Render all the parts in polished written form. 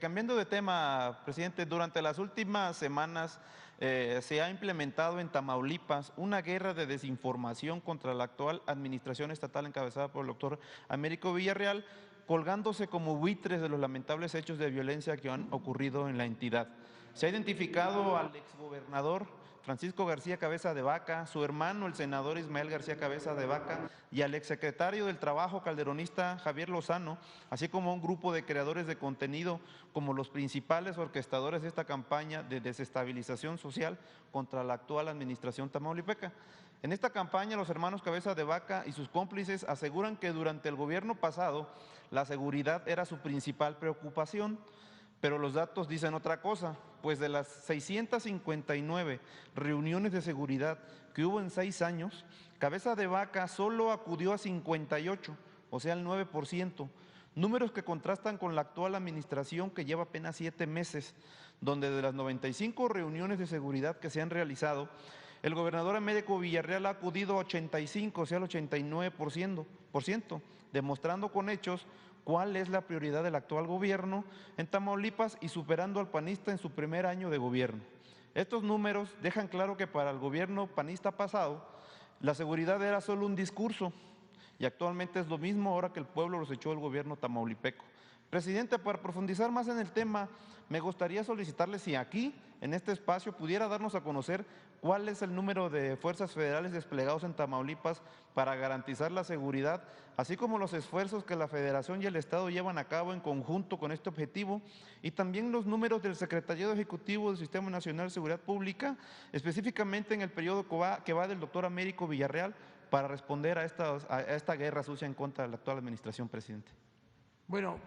Cambiando de tema, presidente, durante las últimas semanas se ha implementado en Tamaulipas una guerra de desinformación contra la actual administración estatal encabezada por el doctor Américo Villarreal, colgándose como buitres de los lamentables hechos de violencia que han ocurrido en la entidad. Se ha identificado al exgobernador Francisco García Cabeza de Vaca, su hermano el senador Ismael García Cabeza de Vaca y al exsecretario del Trabajo calderonista Javier Lozano, así como un grupo de creadores de contenido como los principales orquestadores de esta campaña de desestabilización social contra la actual administración tamaulipeca. En esta campaña, los hermanos Cabeza de Vaca y sus cómplices aseguran que durante el gobierno pasado la seguridad era su principal preocupación, pero los datos dicen otra cosa, pues de las 659 reuniones de seguridad que hubo en 6 años, Cabeza de Vaca solo acudió a 58, o sea el 9%, números que contrastan con la actual administración que lleva apenas 7 meses, donde de las 95 reuniones de seguridad que se han realizado, el gobernador Américo Villarreal ha acudido a 85, o sea el 89%, demostrando con hechos cuál es la prioridad del actual gobierno en Tamaulipas y superando al panista en su primer año de gobierno. Estos números dejan claro que para el gobierno panista pasado, la seguridad era solo un discurso y actualmente es lo mismo ahora que el pueblo los echó el gobierno tamaulipeco. Presidente, para profundizar más en el tema, me gustaría solicitarle si aquí, en este espacio, pudiera darnos a conocer cuál es el número de fuerzas federales desplegados en Tamaulipas para garantizar la seguridad, así como los esfuerzos que la Federación y el Estado llevan a cabo en conjunto con este objetivo, y también los números del Secretariado Ejecutivo del Sistema Nacional de Seguridad Pública, específicamente en el periodo que va del doctor Américo Villarreal, para responder a esta guerra sucia en contra de la actual administración, presidente. Bueno,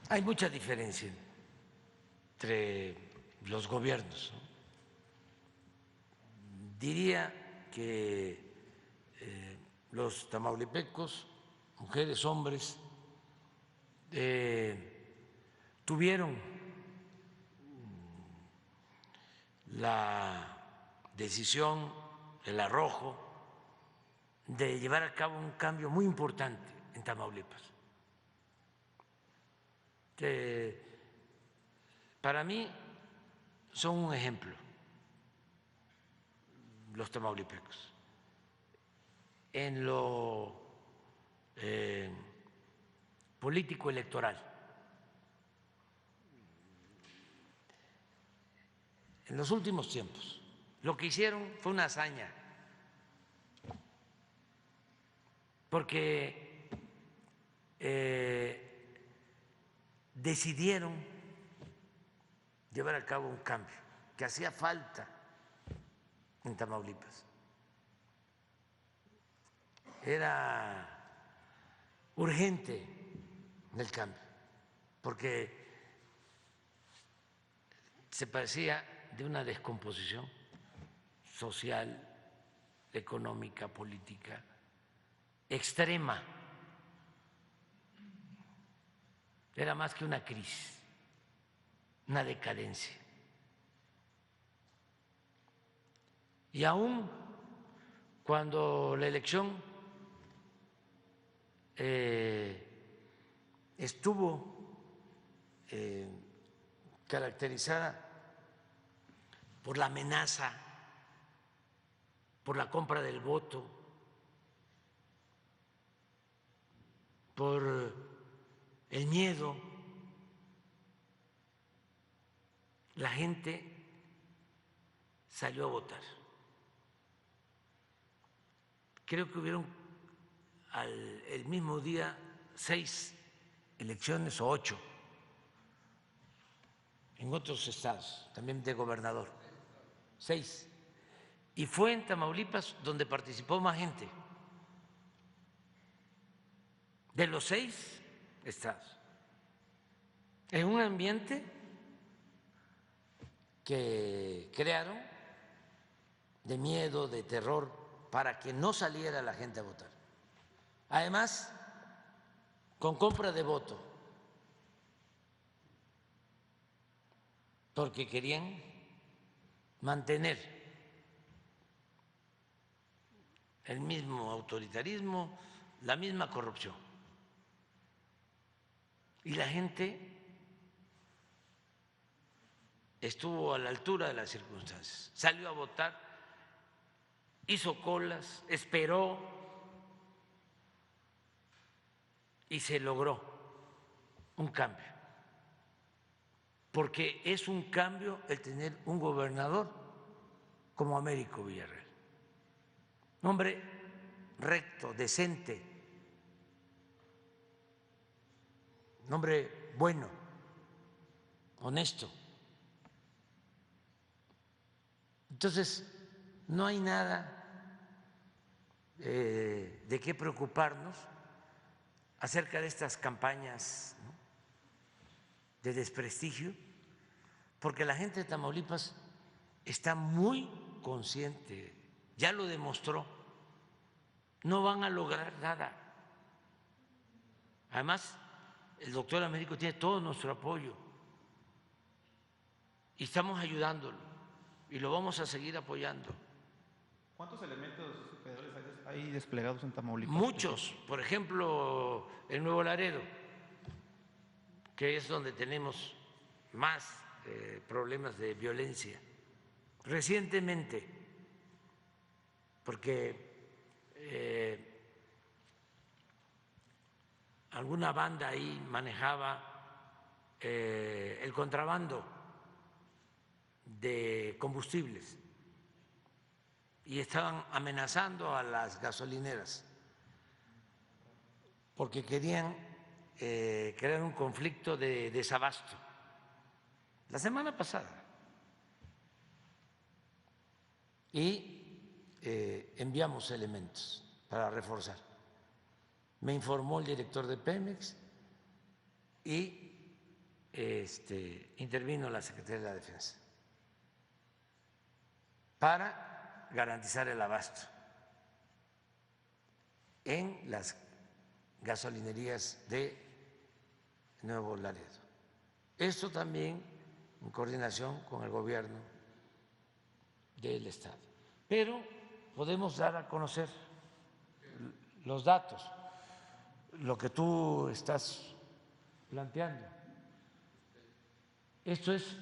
hay mucha diferencia entre los gobiernos, ¿no? Diría que los tamaulipecos, mujeres, hombres, tuvieron la decisión, el arrojo de llevar a cabo un cambio muy importante en Tamaulipas. Para mí son un ejemplo los tamaulipecos en lo político electoral. En los últimos tiempos lo que hicieron fue una hazaña, porque decidieron llevar a cabo un cambio que hacía falta en Tamaulipas. Era urgente el cambio, porque se parecía de una descomposición social, económica, política extrema. Era más que una crisis, una decadencia. Y aún cuando la elección estuvo caracterizada por la amenaza, por la compra del voto, por el miedo, la gente salió a votar. Creo que hubieron el mismo día 6 elecciones o 8 en otros estados, también de gobernador, 6. Y fue en Tamaulipas donde participó más gente, de los 6 estados, en un ambiente que crearon de miedo, de terror, para que no saliera la gente a votar. Además, con compra de voto, porque querían mantener el mismo autoritarismo, la misma corrupción. Y la gente estuvo a la altura de las circunstancias, salió a votar, hizo colas, esperó y se logró un cambio, porque es un cambio el tener un gobernador como Américo Villarreal, un hombre recto, decente, un hombre bueno, honesto. Entonces, no hay nada de qué preocuparnos acerca de estas campañas, ¿no?, de desprestigio, porque la gente de Tamaulipas está muy consciente, ya lo demostró, no van a lograr nada. Además, el doctor Américo tiene todo nuestro apoyo y estamos ayudándolo y lo vamos a seguir apoyando. ¿Cuántos elementos federales hay desplegados en Tamaulipas? Muchos, por ejemplo, en Nuevo Laredo, que es donde tenemos más problemas de violencia. Recientemente, porque alguna banda ahí manejaba el contrabando de combustibles y estaban amenazando a las gasolineras porque querían crear un conflicto de desabasto. La semana pasada. Y enviamos elementos para reforzar. Me informó el director de Pemex y intervino la Secretaría de la Defensa para garantizar el abasto en las gasolinerías de Nuevo Laredo. Esto también en coordinación con el gobierno del Estado. Pero podemos dar a conocer los datos, lo que tú estás planteando. Esto es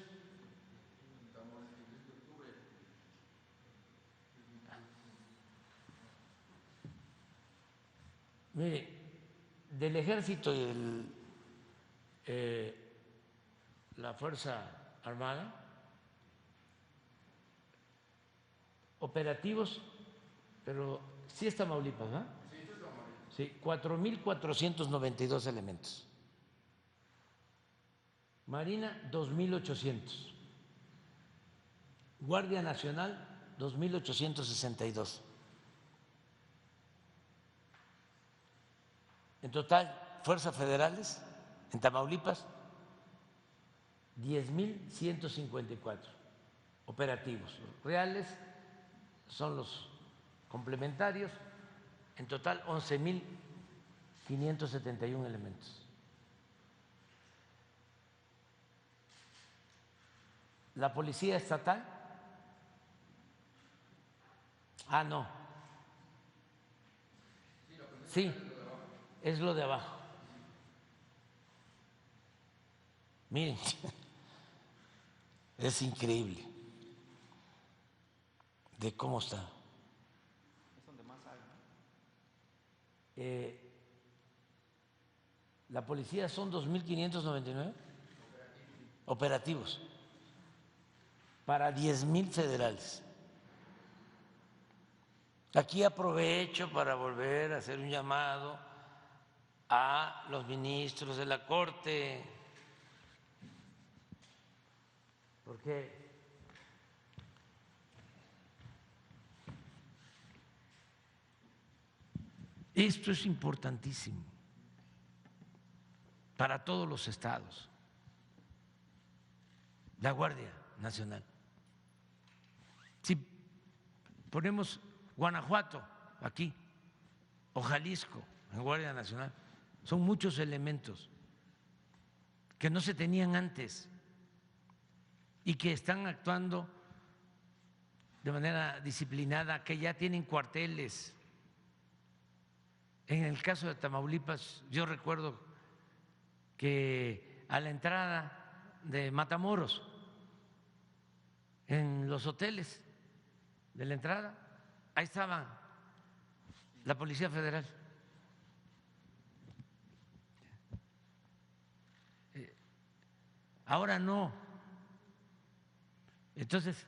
mire, del Ejército y la Fuerza Armada, operativos, pero sí es Tamaulipas, ¿no? Sí, 4.492 elementos. Marina, 2.800. Guardia Nacional, 2.862. En total, fuerzas federales en Tamaulipas, 10.154 operativos. Reales son los complementarios, en total 11.571 elementos. La Policía Estatal, no, sí, es lo de abajo. Miren, es increíble de cómo está. Es donde más hay, ¿no? La policía son 2.599 operativos para 10.000 federales. Aquí aprovecho para volver a hacer un llamado a los ministros de la Corte, porque esto es importantísimo para todos los estados. La Guardia Nacional. Si ponemos Guanajuato aquí o Jalisco en Guardia Nacional, son muchos elementos que no se tenían antes y que están actuando de manera disciplinada, que ya tienen cuarteles. En el caso de Tamaulipas, yo recuerdo que a la entrada de Matamoros, en los hoteles de la entrada, ahí estaba la Policía Federal. Ahora no. Entonces,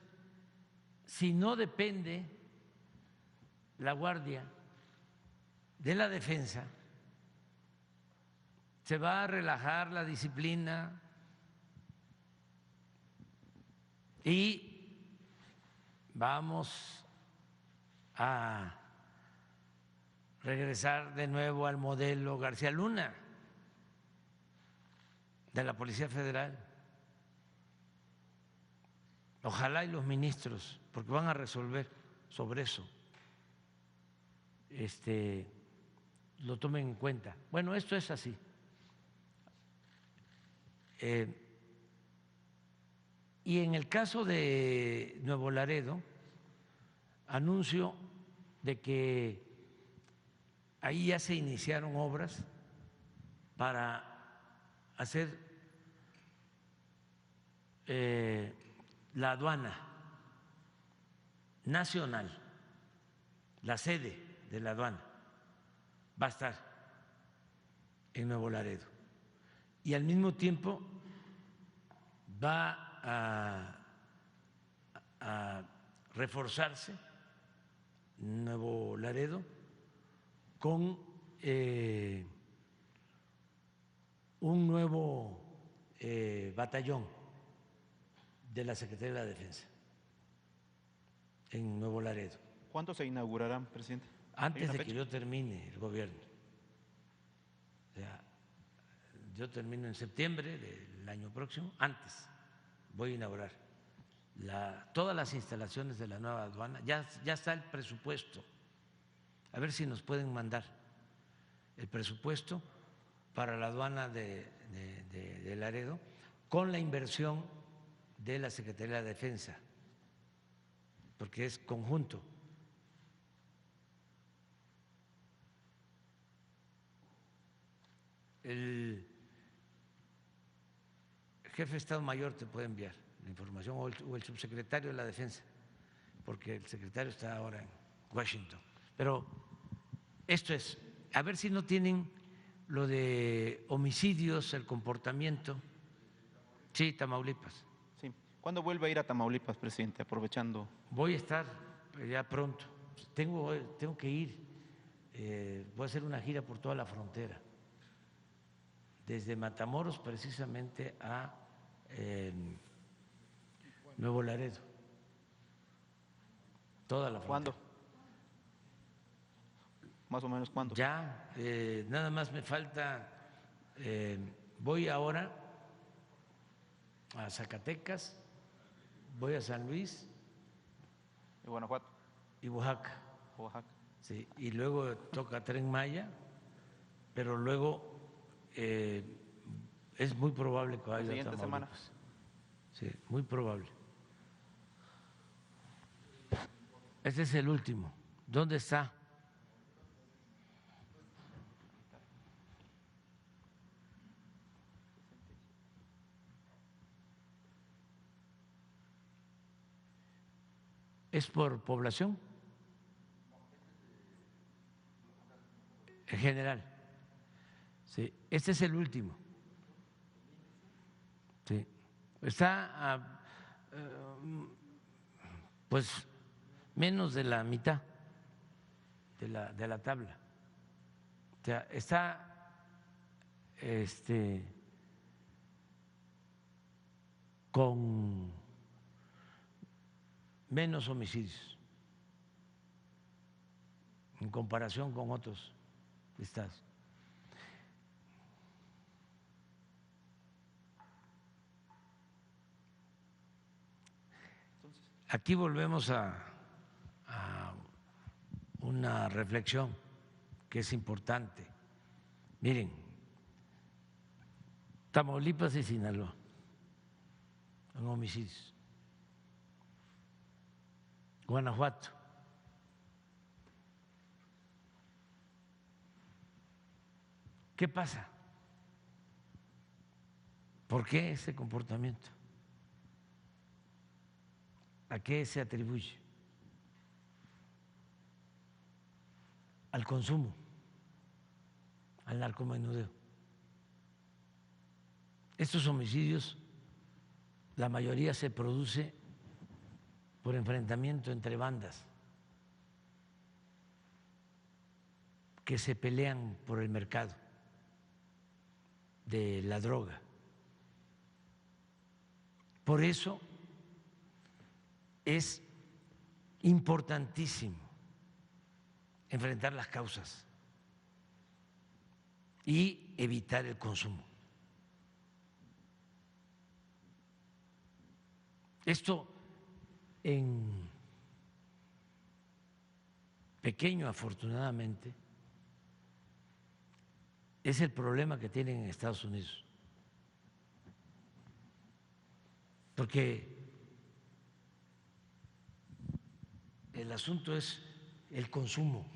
si no depende la Guardia de la Defensa, se va a relajar la disciplina y vamos a regresar de nuevo al modelo García Luna de la Policía Federal. Ojalá y los ministros, porque van a resolver sobre eso, lo tomen en cuenta. Bueno, esto es así. Y en el caso de Nuevo Laredo, anuncio de que ahí ya se iniciaron obras para hacer la aduana nacional, la sede de la aduana va a estar en Nuevo Laredo y al mismo tiempo va a reforzarse Nuevo Laredo con un nuevo batallón de la Secretaría de la Defensa en Nuevo Laredo. ¿Cuándo se inaugurarán, presidente? Antes de que yo termine el gobierno. O sea, yo termino en septiembre del año próximo, antes voy a inaugurar todas las instalaciones de la nueva aduana. Ya está el presupuesto. A ver si nos pueden mandar el presupuesto para la aduana de Laredo con la inversión de la Secretaría de la Defensa, porque es conjunto. El jefe de Estado Mayor te puede enviar la información o el subsecretario de la Defensa, porque el secretario está ahora en Washington. Pero esto es, a ver si no tienen lo de homicidios, el comportamiento. Sí, Tamaulipas. Sí. ¿Cuándo vuelve a ir a Tamaulipas, presidente, aprovechando? Voy a estar ya pronto. Tengo que ir. Voy a hacer una gira por toda la frontera, desde Matamoros precisamente a Nuevo Laredo. Toda la frontera. ¿Cuándo? ¿Más o menos cuándo? Ya, nada más me falta, voy ahora a Zacatecas, voy a San Luis ¿Y Guanajuato? y Oaxaca. Oaxaca. Sí, y luego toca Tren Maya, pero luego es muy probable que vaya a siguiente semana. Tamaulipas. Sí, muy probable. Este es el último. ¿Dónde está? ¿Es por población? En general. Sí, este es el último. Sí. Está pues menos de la mitad de la tabla. O sea, está con menos homicidios en comparación con otros estados. Aquí volvemos a una reflexión que es importante. Miren, Tamaulipas y Sinaloa en homicidios. Guanajuato. ¿Qué pasa? ¿Por qué ese comportamiento? ¿A qué se atribuye? Al consumo, al narcomenudeo. Estos homicidios, la mayoría se produce por enfrentamiento entre bandas que se pelean por el mercado de la droga. Por eso es importantísimo enfrentar las causas y evitar el consumo. Esto en pequeño, afortunadamente, es el problema que tienen en Estados Unidos. Porque el asunto es el consumo.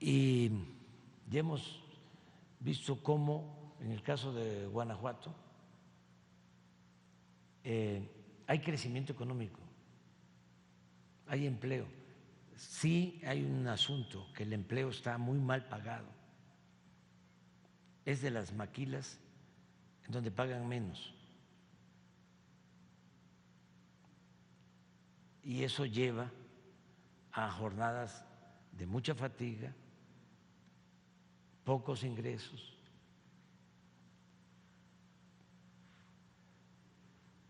Y ya hemos visto cómo en el caso de Guanajuato hay crecimiento económico, hay empleo. Sí hay un asunto, que el empleo está muy mal pagado. Es de las maquilas en donde pagan menos. Y eso lleva a jornadas de mucha fatiga, pocos ingresos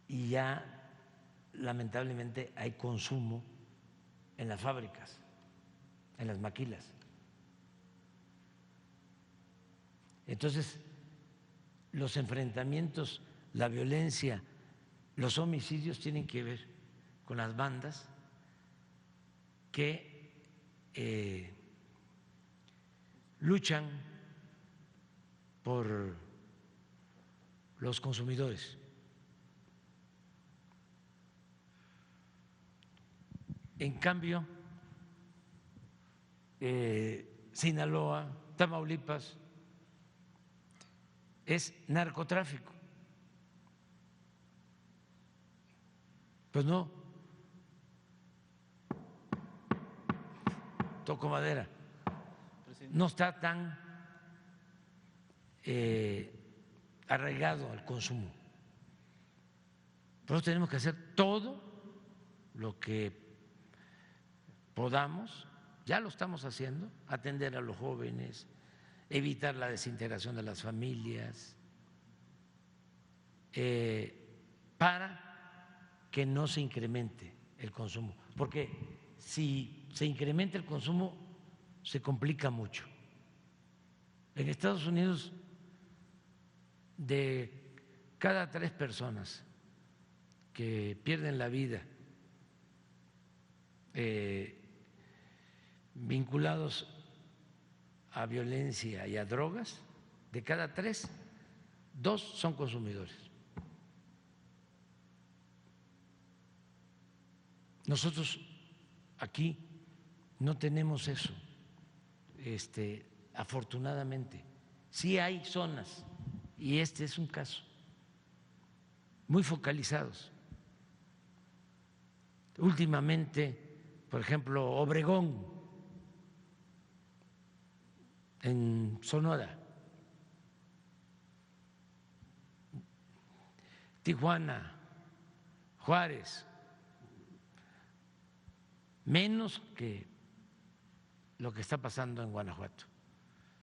y ya lamentablemente hay consumo en las fábricas, en las maquilas. Entonces, los enfrentamientos, la violencia, los homicidios tienen que ver con las bandas que luchan por los consumidores. En cambio, Sinaloa, Tamaulipas, es narcotráfico. Pues no, toco madera, no está tan arraigado al consumo. Por eso tenemos que hacer todo lo que podamos, ya lo estamos haciendo, atender a los jóvenes, evitar la desintegración de las familias, para que no se incremente el consumo. Porque si se incrementa el consumo, se complica mucho. En Estados Unidos, de cada 3 personas que pierden la vida vinculados a violencia y a drogas, de cada 3, 2 son consumidores. Nosotros aquí no tenemos eso, afortunadamente. Sí hay zonas, y este es un caso, muy focalizados. Últimamente, por ejemplo, Obregón, en Sonora, Tijuana, Juárez, menos que lo que está pasando en Guanajuato.